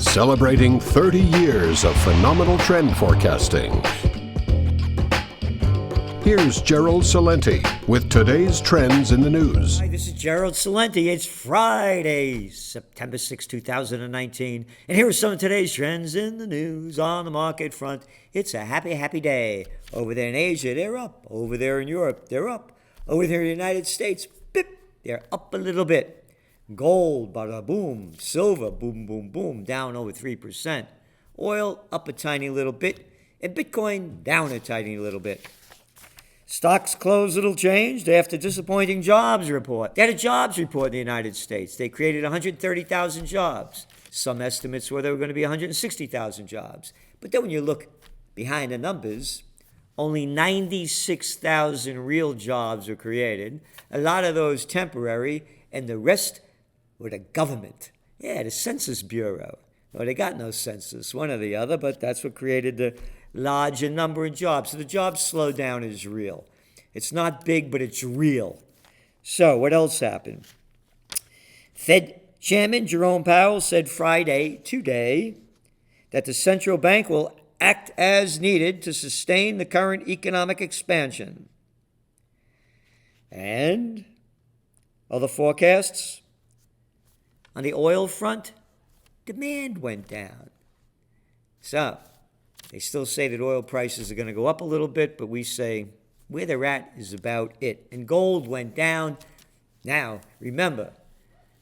celebrating 30 years of phenomenal trend forecasting. Here's Gerald Celente with today's trends in the news. Hi, this is Gerald Celente. It's Friday, September 6, 2019. And here are some of today's trends in the news on the market front. It's a happy, happy day. Over there in Asia, they're up. Over there in Europe, they're up. Over there in the United States, bip, they're up a little bit. Gold, bada boom. Silver, boom, boom, boom, down over 3%. Oil, up a tiny little bit. And Bitcoin, down a tiny little bit. Stocks closed little changed after disappointing jobs report. They had a jobs report in the United States. They created 130,000 jobs. Some estimates were there were going to be 160,000 jobs. But then when you look behind the numbers, only 96,000 real jobs were created. A lot of those temporary, and the rest were the government. Yeah, the Census Bureau. Well, they got no census, one or the other, but that's what created the larger number of jobs. So the job slowdown is real. It's not big, but it's real. So what else happened? Fed Chairman Jerome Powell said today, that the central bank will act as needed to sustain the current economic expansion. And other forecasts? On the oil front, demand went down. So, they still say that oil prices are going to go up a little bit, but we say where they're at is about it. And gold went down. Now, remember,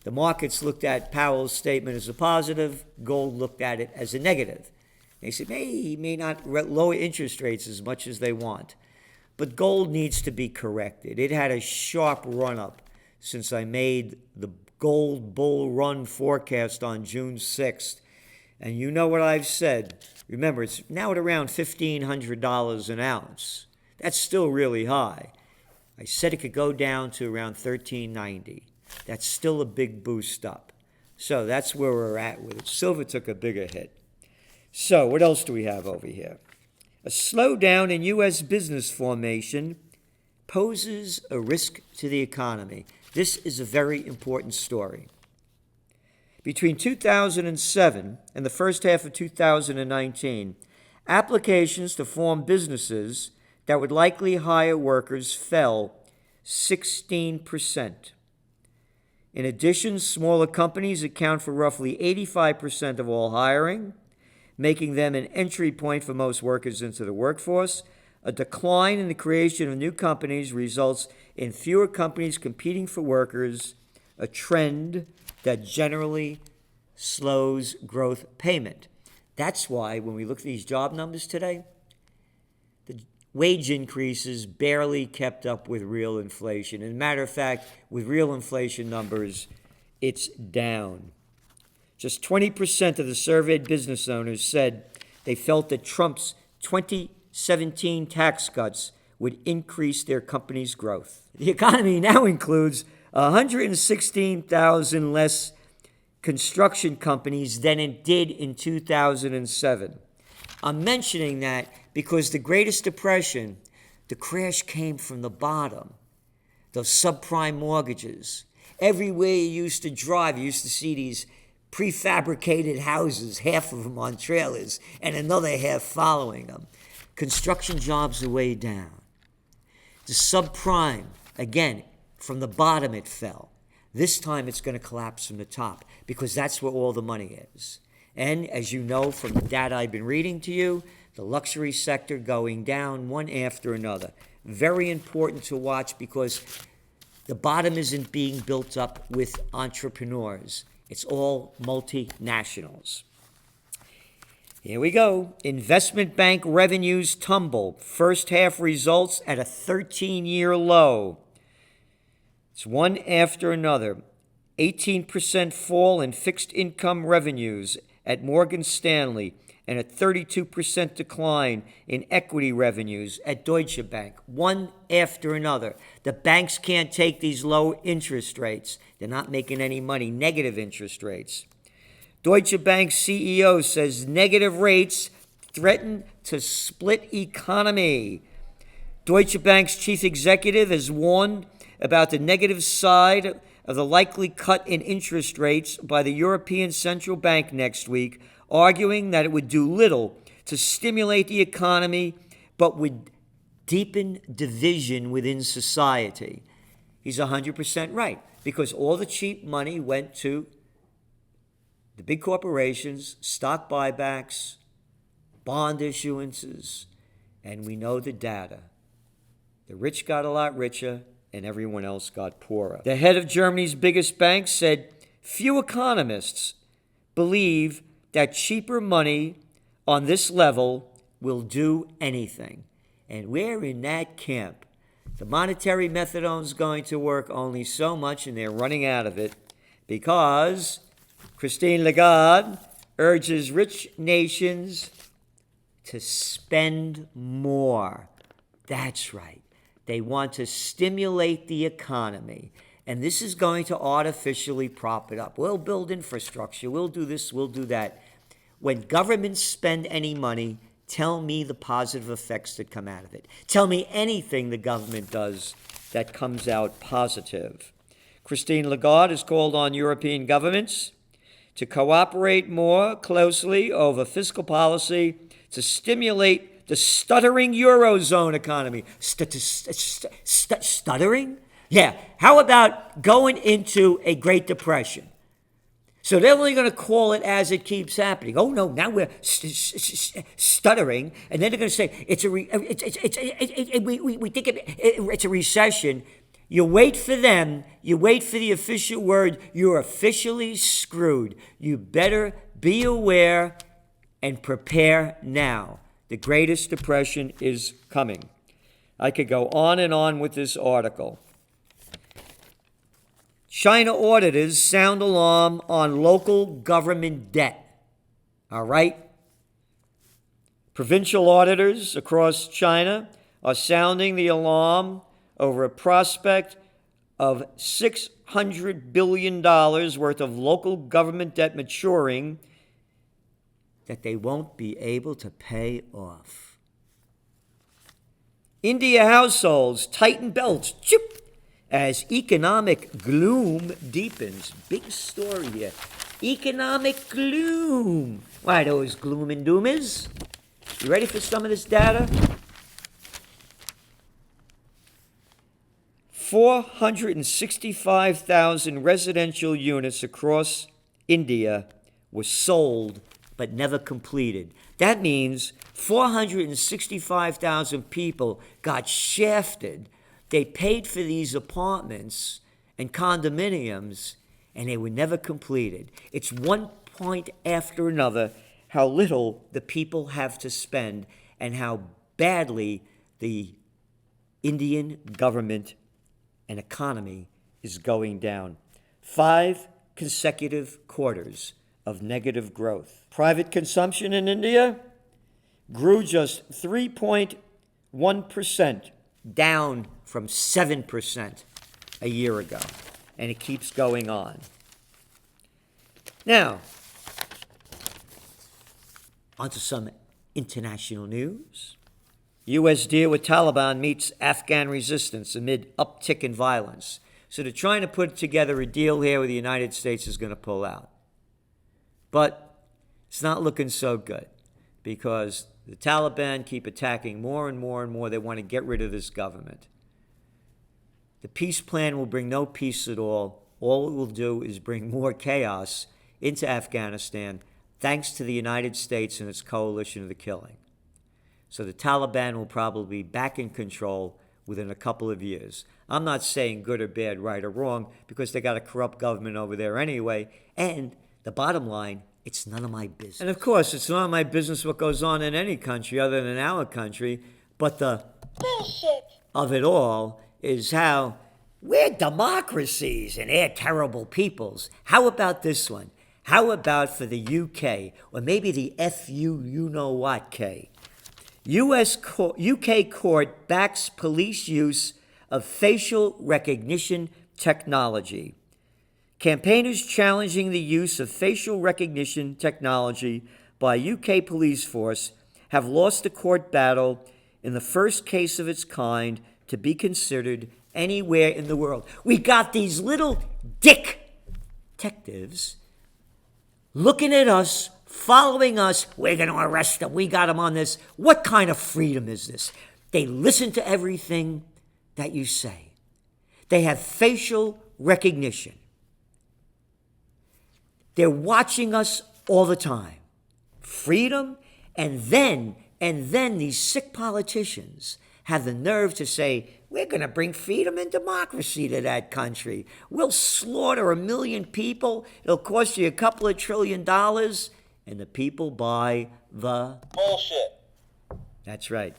the markets looked at Powell's statement as a positive. Gold looked at it as a negative. They said, hey, he may not lower interest rates as much as they want. But gold needs to be corrected. It had a sharp run-up since I made the gold bull run forecast on June 6th. And you know what I've said. Remember, it's now at around $1,500 an ounce. That's still really high. I said it could go down to around $1,390. That's still a big boost up. So that's where we're at with it. Silver took a bigger hit. So what else do we have over here? A slowdown in U.S. business formation poses a risk to the economy. This is a very important story. Between 2007 and the first half of 2019, applications to form businesses that would likely hire workers fell 16%. In addition, smaller companies account for roughly 85% of all hiring, making them an entry point for most workers into the workforce. A decline in the creation of new companies results in fewer companies competing for workers, a trend that generally slows growth payment. That's why when we look at these job numbers today, the wage increases barely kept up with real inflation. As a matter of fact, with real inflation numbers, it's down. Just 20% of the surveyed business owners said they felt that Trump's 2017 tax cuts would increase their company's growth. The economy now includes 116,000 less construction companies than it did in 2007. I'm mentioning that because the Greatest Depression, the crash came from the bottom. Those subprime mortgages. Everywhere you used to drive, you used to see these prefabricated houses, half of them on trailers, and another half following them. Construction jobs are way down. The subprime, again, from the bottom it fell. This time it's going to collapse from the top because that's where all the money is. And as you know from the data I've been reading to you, the luxury sector going down one after another. Very important to watch because the bottom isn't being built up with entrepreneurs. It's all multinationals. Here we go. Investment bank revenues tumble. First half results at a 13-year low. It's one after another. 18% fall in fixed income revenues at Morgan Stanley and a 32% decline in equity revenues at Deutsche Bank. One after another. The banks can't take these low interest rates. They're not making any money. Negative interest rates. Deutsche Bank CEO says negative rates threaten to split economy. Deutsche Bank's chief executive has warned about the negative side of the likely cut in interest rates by the European Central Bank next week, arguing that it would do little to stimulate the economy, but would deepen division within society. He's 100% right, because all the cheap money went to the big corporations, stock buybacks, bond issuances, and we know the data. The rich got a lot richer, and everyone else got poorer. The head of Germany's biggest bank said few economists believe that cheaper money on this level will do anything. And we're in that camp. The monetary methadone is going to work only so much, and they're running out of it because Christine Lagarde urges rich nations to spend more. That's right. They want to stimulate the economy. And this is going to artificially prop it up. We'll build infrastructure. We'll do this. We'll do that. When governments spend any money, tell me the positive effects that come out of it. Tell me anything the government does that comes out positive. Christine Lagarde has called on European governments to cooperate more closely over fiscal policy to stimulate the stuttering Eurozone economy. Stuttering? Yeah. How about going into a Great Depression? So they're only going to call it as it keeps happening. Oh no, now we're stuttering, and then they're going to say it's we think it's a recession. You wait for them. You wait for the official word. You're officially screwed. You better be aware and prepare now. The greatest depression is coming. I could go on and on with this article. China auditors sound alarm on local government debt. All right? Provincial auditors across China are sounding the alarm over a prospect of $600 billion worth of local government debt maturing that they won't be able to pay off. India households tighten belts as economic gloom deepens. Big story here. Economic gloom. Why, those gloom and doomers? You ready for some of this data? 465,000 residential units across India were sold but never completed. That means 465,000 people got shafted. They paid for these apartments and condominiums, and they were never completed. It's one point after another how little the people have to spend and how badly the Indian government and economy is going down. 5 consecutive quarters of negative growth. Private consumption in India grew just 3.1%, down from 7% a year ago. And it keeps going on. Now, onto some international news. U.S. deal with Taliban meets Afghan resistance amid uptick in violence. So they're trying to put together a deal here where the United States is going to pull out. But it's not looking so good because the Taliban keep attacking more and more and more. They want to get rid of this government. The peace plan will bring no peace at all. All it will do is bring more chaos into Afghanistan, thanks to the United States and its coalition of the killing. So the Taliban will probably be back in control within a couple of years. I'm not saying good or bad, right or wrong, because they got a corrupt government over there anyway. And the bottom line, it's none of my business. And of course, it's none of my business what goes on in any country other than our country. But the bullshit of it all is how we're democracies and they're terrible peoples. How about this one? How about for the UK, or maybe the you-know-what-K? UK court backs police use of facial recognition technology. Campaigners challenging the use of facial recognition technology by UK police force have lost a court battle in the first case of its kind to be considered anywhere in the world. We got these little detectives looking at us, following us. We're going to arrest them. We got them on this. What kind of freedom is this? They listen to everything that you say. They have facial recognition. They're watching us all the time. Freedom, and then these sick politicians have the nerve to say, we're going to bring freedom and democracy to that country. We'll slaughter 1 million people. It'll cost you a couple of $1 trillion, and the people buy the bullshit. That's right.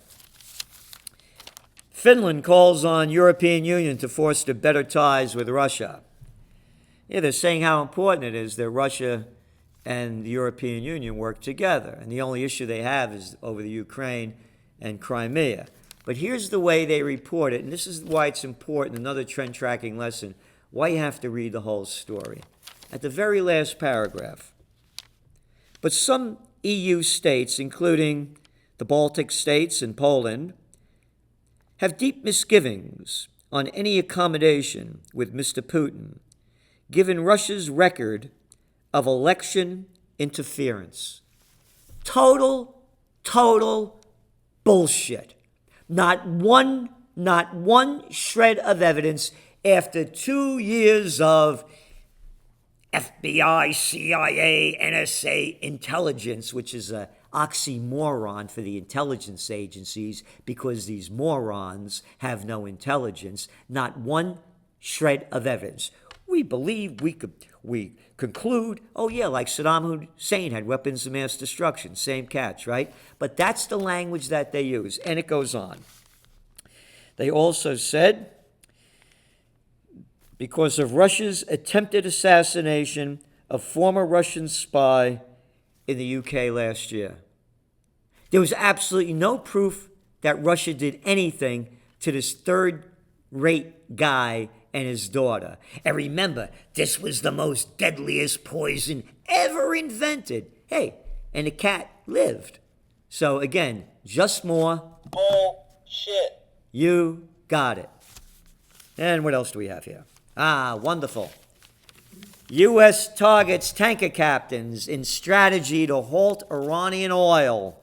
Finland calls on European Union to foster better ties with Russia. Yeah, they're saying how important it is that Russia and the European Union work together. And the only issue they have is over the Ukraine and Crimea. But here's the way they report it, and this is why it's important, another trend tracking lesson, why you have to read the whole story. At the very last paragraph, but some EU states, including the Baltic states and Poland, have deep misgivings on any accommodation with Mr. Putin, given Russia's record of election interference. Total bullshit. Not one shred of evidence after 2 years of FBI, CIA, NSA intelligence, which is an oxymoron for the intelligence agencies because these morons have no intelligence. Not one shred of evidence. We believe we conclude, oh yeah, like Saddam Hussein had weapons of mass destruction, same catch, right? But that's the language that they use, and it goes on. They also said, because of Russia's attempted assassination of former Russian spy in the UK last year. There was absolutely no proof that Russia did anything to this third-rate guy and his daughter. And remember, this was the most deadliest poison ever invented. Hey, and the cat lived. So again, just more Bullshit. You got it. And what else do we have here? Wonderful. U.S. targets tanker captains in strategy to halt Iranian oil.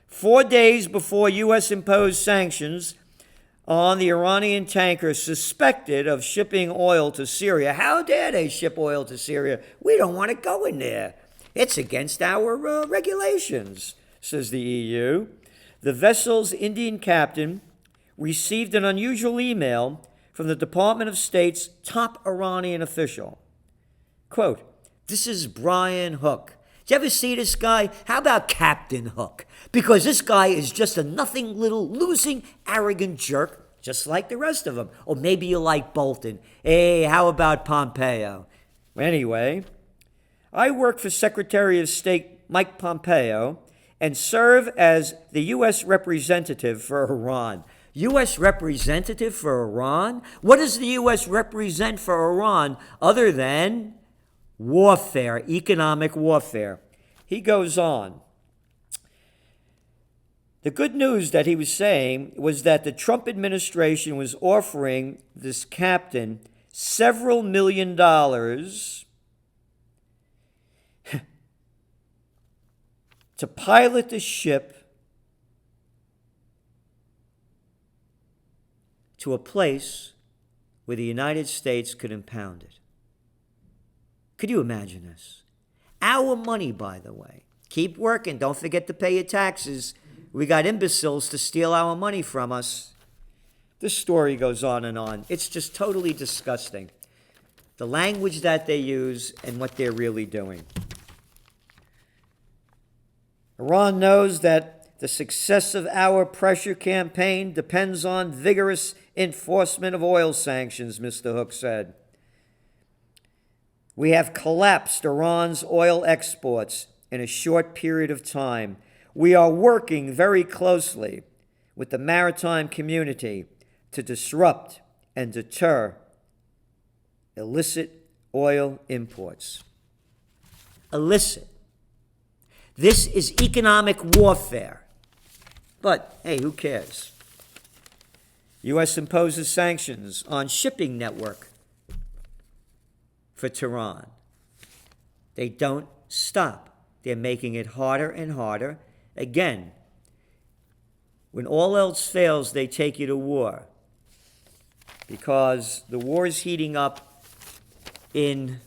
4 days before U.S. imposed sanctions on the Iranian tanker suspected of shipping oil to Syria. How dare they ship oil to Syria? We don't want to go in there. It's against our regulations, says the EU. The vessel's Indian captain received an unusual email from the Department of State's top Iranian official. Quote, this is Brian Hook. Did you ever see this guy? How about Captain Hook? Because this guy is just a nothing little losing, arrogant jerk, just like the rest of them. Or maybe you like Bolton. Hey, how about Pompeo? Anyway, I work for Secretary of State Mike Pompeo and serve as the U.S. representative for Iran. U.S. representative for Iran? What does the U.S. represent for Iran other than warfare, economic warfare? He goes on. The good news that he was saying was that the Trump administration was offering this captain several $1 million to pilot the ship to a place where the United States could impound it. Could you imagine this? Our money, by the way. Keep working. Don't forget to pay your taxes. We got imbeciles to steal our money from us. This story goes on and on. It's just totally disgusting. The language that they use and what they're really doing. Iran knows that the success of our pressure campaign depends on vigorous enforcement of oil sanctions, Mr. Hook said. We have collapsed Iran's oil exports in a short period of time. We are working very closely with the maritime community to disrupt and deter illicit oil imports. Illicit. This is economic warfare. But, hey, who cares? U.S. imposes sanctions on shipping network for Tehran. They don't stop. They're making it harder and harder. Again, when all else fails, they take you to war, because the war is heating up in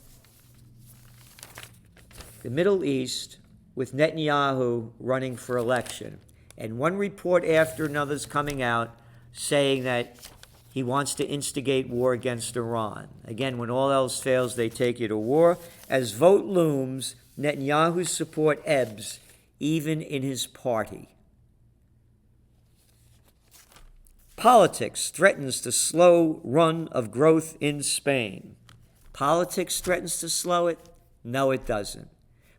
the Middle East with Netanyahu running for election. And one report after another is coming out saying that he wants to instigate war against Iran. Again, when all else fails, they take you to war. As vote looms, Netanyahu's support ebbs, even in his party. Politics threatens to slow run of growth in Spain. Politics threatens to slow it? No, it doesn't.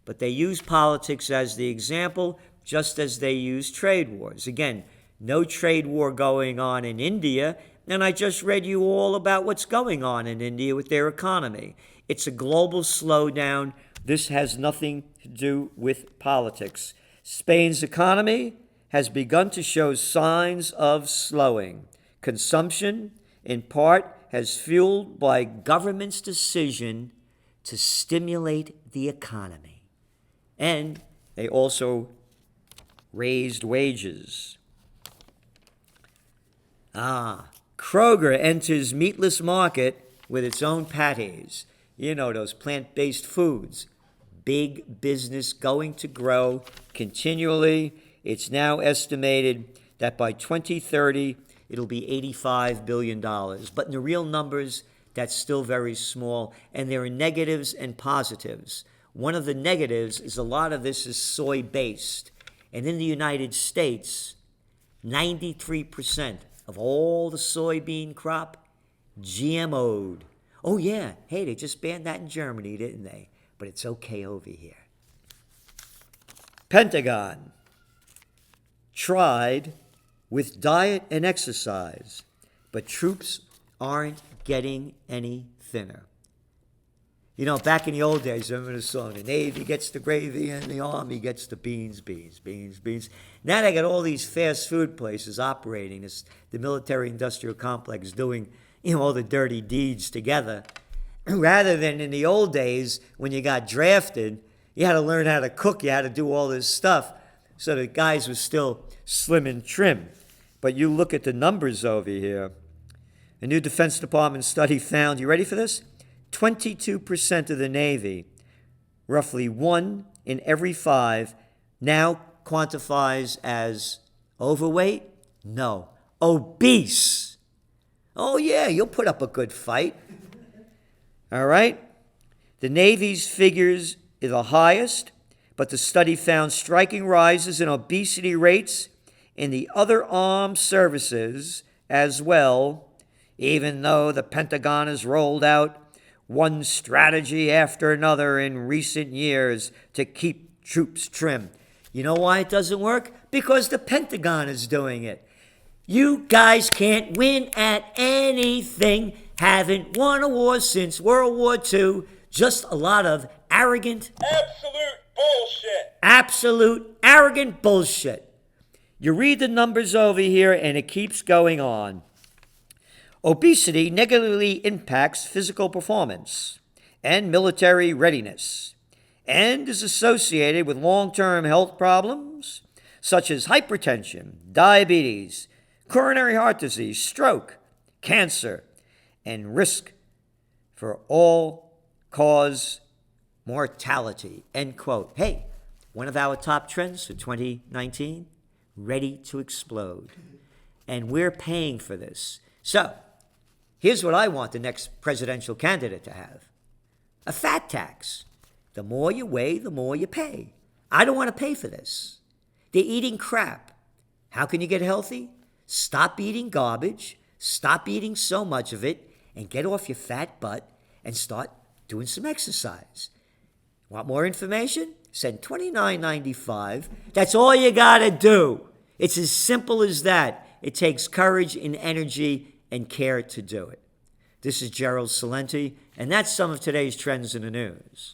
But they use politics as the example, just as they use trade wars. Again, no trade war going on in India, and I just read you all about what's going on in India with their economy. It's a global slowdown. This has nothing to do with politics. Spain's economy has begun to show signs of slowing. Consumption, in part, has fueled by government's decision to stimulate the economy. And they also raised wages. Kroger enters meatless market with its own patties. You know, those plant-based foods. Big business, going to grow continually. It's now estimated that by 2030, it'll be $85 billion. But in the real numbers, that's still very small. And there are negatives and positives. One of the negatives is a lot of this is soy-based. And in the United States, 93% of all the soybean crop, GMO'd. Oh yeah, hey, they just banned that in Germany, didn't they? But it's okay over here. Pentagon tried with diet and exercise, but troops aren't getting any thinner. You know, back in the old days, I remember the song, the Navy gets the gravy and the Army gets the beans, beans, beans, beans. Now they got all these fast food places operating, the military-industrial complex doing, all the dirty deeds together. Rather than in the old days, when you got drafted, you had to learn how to cook, you had to do all this stuff, so the guys were still slim and trim. But you look at the numbers over here. A new Defense Department study found, you ready for this? 22% of the Navy, roughly 1 in every 5, now quantifies as overweight? No, obese. Oh yeah, you'll put up a good fight. All right? The Navy's figures are the highest, but the study found striking rises in obesity rates in the other armed services as well, even though the Pentagon has rolled out one strategy after another in recent years to keep troops trim. You know why it doesn't work? Because the Pentagon is doing it. You guys can't win at anything, haven't won a war since World War II. Just a lot of arrogant, Absolute bullshit. absolute arrogant bullshit. You read the numbers over here and it keeps going on. Obesity negatively impacts physical performance and military readiness and is associated with long-term health problems such as hypertension, diabetes, coronary heart disease, stroke, cancer, and risk for all-cause mortality, end quote. Hey, one of our top trends for 2019, ready to explode. And we're paying for this. So, here's what I want the next presidential candidate to have. A fat tax. The more you weigh, the more you pay. I don't want to pay for this. They're eating crap. How can you get healthy? Stop eating garbage. Stop eating so much of it and get off your fat butt and start doing some exercise. Want more information? Send $29.95. That's all you got to do. It's as simple as that. It takes courage and energy and care to do it. This is Gerald Celente, and that's some of today's trends in the news.